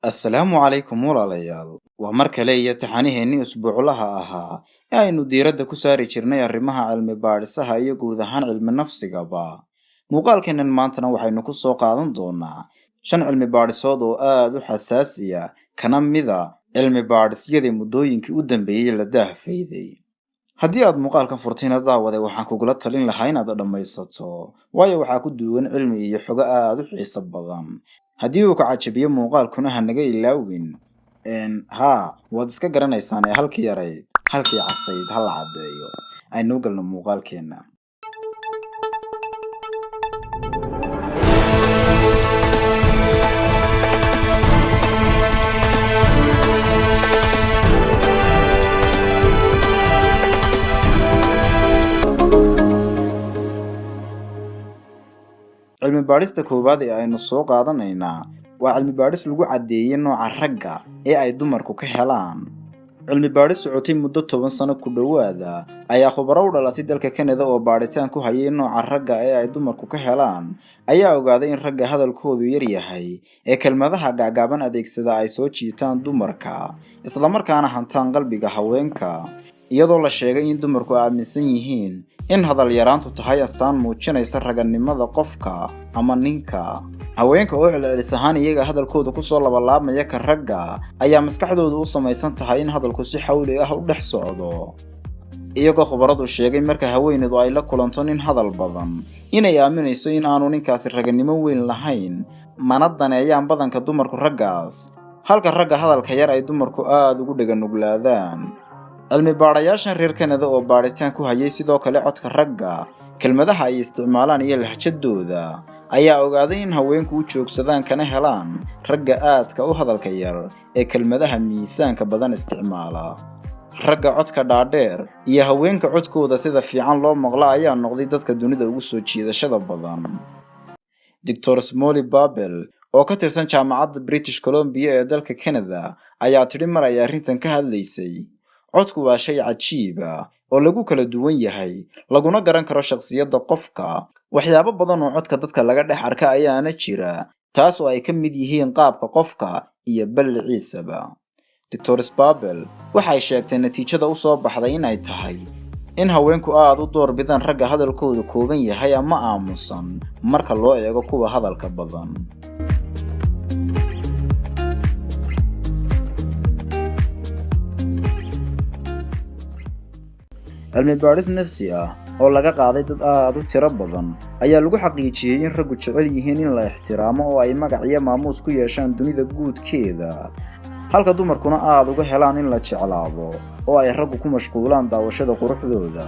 Assalaamu calaykum walaalayaal. Waa mar kale iyo taxaniheennii usbuuclaha ahaa ee aynu diiradda ku saari jirnay arrimaha cilmi baadhisaha iyo guud ahaan cilmi nafsigaba. Muuqaalkeennan maantana waxaynu ku soo qaadan doonaa 5 cilmi baadhisood oo aad u xasaasiya kana mida cilmi baadhisyadii muddooyinkii u dambeeyay la daahfayday. Haddii aad muuqaalkan furtayna daawade waxaan kugula talin lahaa inaad dhammaysato, waayo waxaa ku duwan cilmi iyo xogo aad u xiiso badan. haddii uu ka cajabiyo muuqaalkuna ha naga ilaawin waad iska garanaysaan ee halkii yarayd halkii casayd ha la caddeeyo. aynu galno muuqaalkeenna. cilmi baadhista koowaad ee aynu soo qaadanaynaa waa cilmi baadhis lagu caddeeyay nooca ragga ee ay dumarku ka helaan. cilmi baadhis socotay muddo 10 sano ku dhowaada ayaa khubaro u dhalatay dalka Canada oo baadhitaan ku hayay nooca ragga ee ay dumarku ka helaan ayaa ogaaday in ragga hadalkoodu yar yahay ee kelmadaha gaagaaban adeegsada ay soo jiitaan dumarka isla markaana hantaan qalbiga haweenka, iyadoo la sheegay in dumarku aaminsan yihiin in hadal yaraantu tahay astaan muujinaysa raganimada qofka ama ninka. haweenka oo celcelis ahaan iyaga hadalkooda ku soo labalaabmaya ka ragga ayaa maskaxdoodu u samaysan tahay in hadalku si xawli ah u dhex socdo, iyagoo khubaradu sheegay marka haweeneedu ay la kulanto nin hadal badan inay aaminayso in aanu ninkaasi raganimo weyn lahayn, mana daneeyaan badanka dumarku raggaas, halka ragga hadalka yar ay dumarku aad ugu dhaganuglaadaan. cilmi baadhayaashan reer Canada oo baadhitaan ku hayay sidoo kale codka ragga, kelmadaha ay isticmaalaan iyo lahjadooda, ayaa ogaaday in haweenku u joogsadaan kana helaan ragga aadka u hadalka yar ee kelmadaha miisaanka badan isticmaala. ragga codka dhaadheer iyo haweenka codkooda sida fiican loo maqla ayaa noqday dadka dunida ugu soo jiidashada badan. Dr. Molly Babel oo ka tirsan jaamacadda British Columbia ee dalka Canada ayaa tidhi mar ay arrintan ka hadlaysay: codku waa shay cajiib ah oo lagu kala duwan yahay, laguna garan karo shakhsiyadda qofka. waxyaabo badan oo codka dadka laga dhex arka ayaana jira, taas oo ay ka mid yihiin qaabka qofka iyo balliciisaba. Dr. Babel waxay sheegtay natiijada u soo baxday inay tahay in haweenku aad u door bidaan ragga hadalkoodu kooban yahay ama aamusan marka loo eego kuwa hadalka badan. cilmi baadhis nafsi ah oo laga qaaday dad aad u tiro badan ayaa lagu xaqiijiyay in raggu jecel yihiin in la ixtiraamo oo ay magac iyo maamuus ku yeeshaan dunida guudkeeda, halka dumarkuna aad uga helaan in la jeclaado oo ay raggu ku mashquulaan daawashada quruxdooda.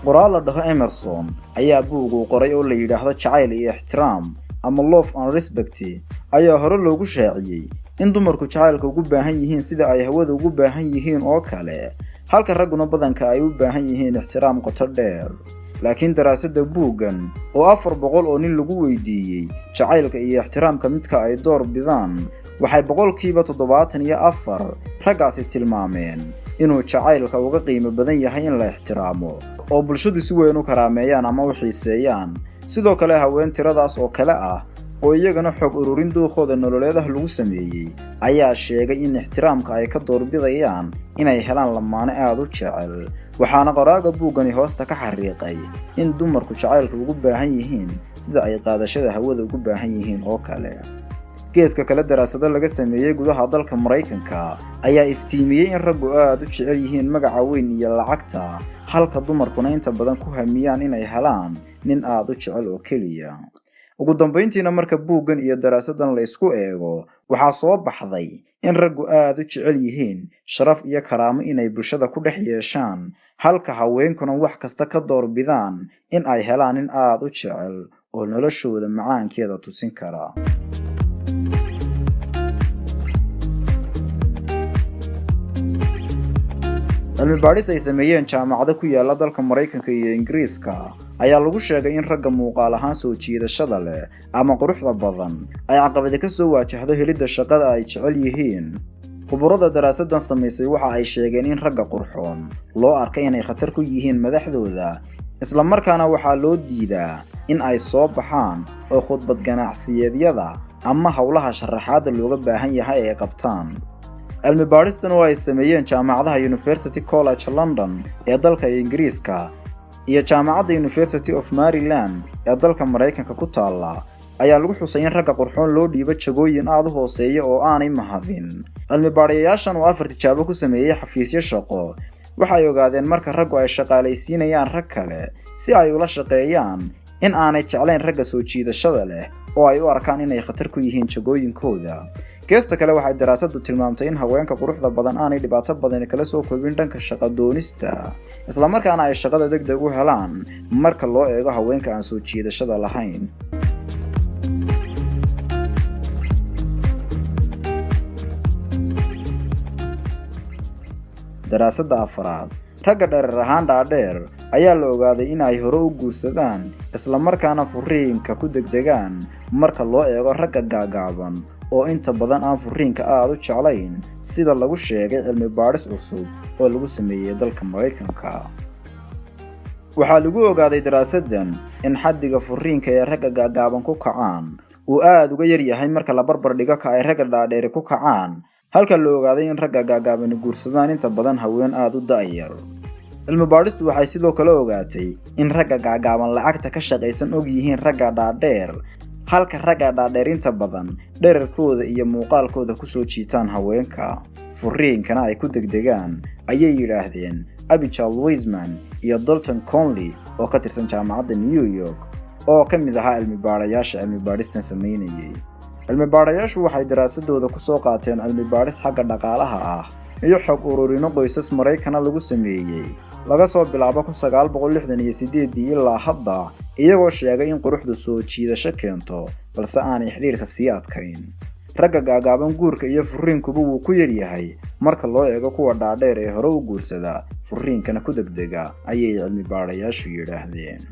qoraal la dhaho Emerson ayaa buug uu qoray oo la yidhaahdo jacayl iyo ixtiraam ama Love and Respect ayaa hore loogu shaaciyay in dumarku jacaylka ugu baahan yihiin sida ay hawada ugu baahan yihiin oo kale, halka ragguna badanka ay u baahan yihiin ixtiraam qoto dheer. laakiin daraasadda buuggan oo 400 oo nin lagu weydiiyey jacaylka iyo ixtiraamka midka ay door bidaan, waxay 74% raggaasi tilmaameen inuu jacaylka uga qiimo badan yahay in la ixtiraamo oo bulshadu si weyn u karaameeyaan ama u xiiseeyaan. sidoo kale haween tiradaas oo kale ah oo iyagana xog ururin duuqooda nololeedaha lagu sameeyay ayaa sheegay in ixtiraamka ay ka doorbidayaan inay helaan lamaane aad u jecel. waxaana qoraaga buuggani hoosta ka xariiqay in dumarku jacaylka ugu baahan yihiin sida ay qaadashada hawada ugu baahan yihiin oo kale. geeska kale daraasado laga sameeyay gudaha dalka Mareykanka ayaa iftiimiyay in raggu aad u jecel yihiin magaca weyn iyo lacagta, halka dumarkuna inta badan ku hamiyaan inay helaan nin aad u jecel oo keliya. ugu dambeyntiina marka buuggan iyo daraasadan la isku eego, waxaa soo baxday in raggu aad u jecel yihiin sharaf iyo karaamo inay bulshada ku dhex yeeshaan, halka haweenkuna wax kasta ka doorbidaan in ay helaan nin aad u jecel oo noloshooda macaankeeda tusin kara. cilmi baadhis ay sameeyeen jaamacado ku yaala dalka Mareykanka iyo Ingiriiska ayaa lagu sheegay in ragga muuqaal ahaan soo jiidashada leh ama quruxda badan ay caqabado ka soo waajahdo helidda shaqada ay jecel yihiin. khubarada daraasadan samaysay waxa ay sheegeen in ragga qurxoon loo arkay inay khatar ku yihiin madaxdooda, isla markaana waxaa loo diidaa in ay soo baxaan oo khudbad ganacsiyeedyada ama hawlaha sharaxaadda looga baahan yahay ay qabtaan. Cilmi baadhistan oo ay sameeyeen jaamacadaha University College London ee dalka Ingiriiska iyo jaamacadda University of Maryland ee dalka Mareykanka ku taala ayaa lagu xusay in ragga qurxoon loo dhiibo jagooyin aad u hooseeya oo aanay mahadin. Cilmi baadhayaashan oo 4 tijaabo ku sameeyay xafiisyo shaqo waxay ogaadeen marka raggu ay shaqaalaysiinayaan rag kale si ay ula shaqeeyaan in aanay jeclayn ragga soo jiidashada leh oo ay u arkaan inay khatar ku yihiin jagooyinkooda. Geesta kale waxay daraasadu tilmaamtay in haweenka quruxda badan aanay dhibaato badan kala soo kulmin dhanka shaqo doonista, isla markaana ay shaqada degdeg u helaan marka loo eego haweenka aan soo jiidashada lahayn. Daraasada afraad, ragga dherer ahaan dhaadheer ayaa la ogaaday in ay hore u guursadaan isla markaana furiinka ku degdegaan marka loo eego ragga gaagaaban oo inta badan aan furiinka aad u jeclayn sida lagu sheegay cilmi baadhis cusub oo lagu sameeyay dalka Mareykanka. Waxaa lagu ogaaday daraasadan in xaddiga furiinka ee ragga gaagaaban ku kacaan uu aad uga yar yahay marka la barbar dhigo ka ay ragga dhaadheer ku kacaan, halka la ogaaday in ragga gaagaaban guursadaan inta badan haween aad u da'yar. Cilmi baadhistu waxay sidoo kale ogaatay in ragga gaagaaban lacagta ka shaqaysan og yihiin ragga dhaadheer, halka ragga dhaadheer inta badan dhererkooda iyo muuqaalkooda ku soo jiitaan haweenka, furiinkana ay ku degdegaan, ayay yiraahdeen Abigail Weisman iyo Dalton Conley oo ka tirsan jaamacadda New York oo ka mid ahaa cilmi baadhayaasha cilmi baadhistan sameynayay. Cilmi baadhayaashu waxay daraasadooda ku soo qaateen cilmi baadhis xagga dhaqaalaha ah iyo xog ururino qoysas Mareykan lagu sameeyay laga soo bilaabo 1968 ilaa hadda, iyagoo sheegay in quruxdu soo jiidasho keento balse aanay xiriirka sii adkayn. Ragga gaagaaban guurka iyo furiinkuba wuu ku yar yahay marka loo eego kuwa dhaadheer ee hore u guursada, furiinkana ku degdega, ayay cilmi baadhayaashu yiraahdeen.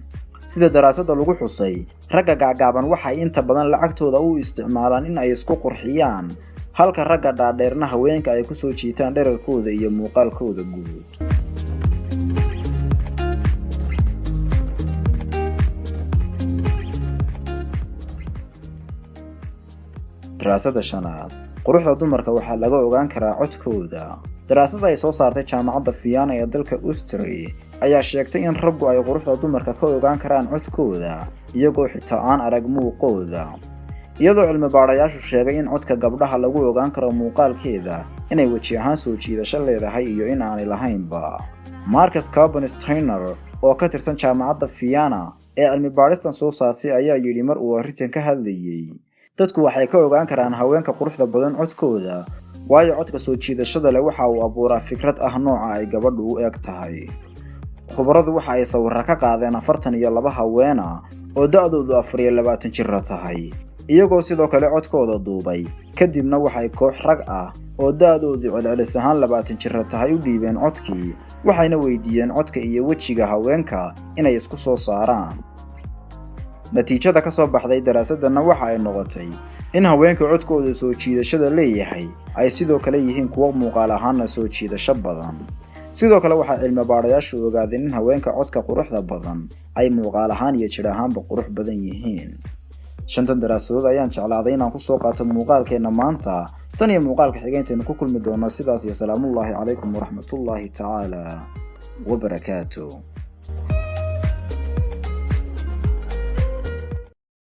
Sida daraasada lagu xusay, ragga gaagaaban waxay inta badan lacagtooda u isticmaalaan in ay isku qurxiyaan, halka ragga dhaadheerna haweenka ay ku soo jiitaan dhererkooda iyo muuqaalkooda guud. Daraasada shanaad, quruxda dumarka waxaa laga ogaan karaa codkooda. Daraasada ay soo saartay jaamacadda Vienna ee dalka Austria ayaa sheegtay in raggu ay quruxda dumarka ka ogaan karaan codkooda iyagoo xitaa aan arag muuqooda. Iyadoo cilmi baadhayaashu sheegay in codka gabdhaha lagu ogaan karo muuqaalkeeda inay weji ahaan soo jiidasho leedahay iyo in aanay lahaynba. Marcus Carbon-Steiner oo ka tirsan jaamacadda Vienna ee cilmi baadhistan soo saartay ayaa yidhi mar uu arrintan ka hadlayay, dadku waxay ka ogaan karaan haweenka quruxda badan codkooda, waayo codka soo jiidashada leh waxa uu abuuraa fikrad ah nooca ay gabadhu u eg tahay. Khubaradu waxa ay sawirro ka qaadeen 42 haweena oo da'doodu 24 jir tahay, iyagoo sidoo kale codkooda duubay. Kadibna waxay koox rag ah oo da'doodu celcelis ahaan 20 jir tahay u dhiibeen codkii, waxayna weydiiyeen codka iyo wejiga haweenka inay isku soo saaraan. Natiijada ka soo baxday daraasadana waxa ay noqotay in haweenka codkooda soo jiidashada leeyahay ay sidoo kale yihiin kuwa muuqaal ahaan soo jiidasho badan. Sidoo kale waxa cilmi baadhayaashu ogaadeen in haweenka codka quruxda badan ay muuqaal ahaan iyo jir ahaanba qurux badan yihiin. Shantan daraasadood ayaan jeclaaday inaan ku soo qaato muuqaalkeena maanta. Tan iyo muuqaalka xigeenteena ku kulmi doona sidaas iyo salaamullaahi calaykum waraxmatullaahi tacaala wa barakaatuh.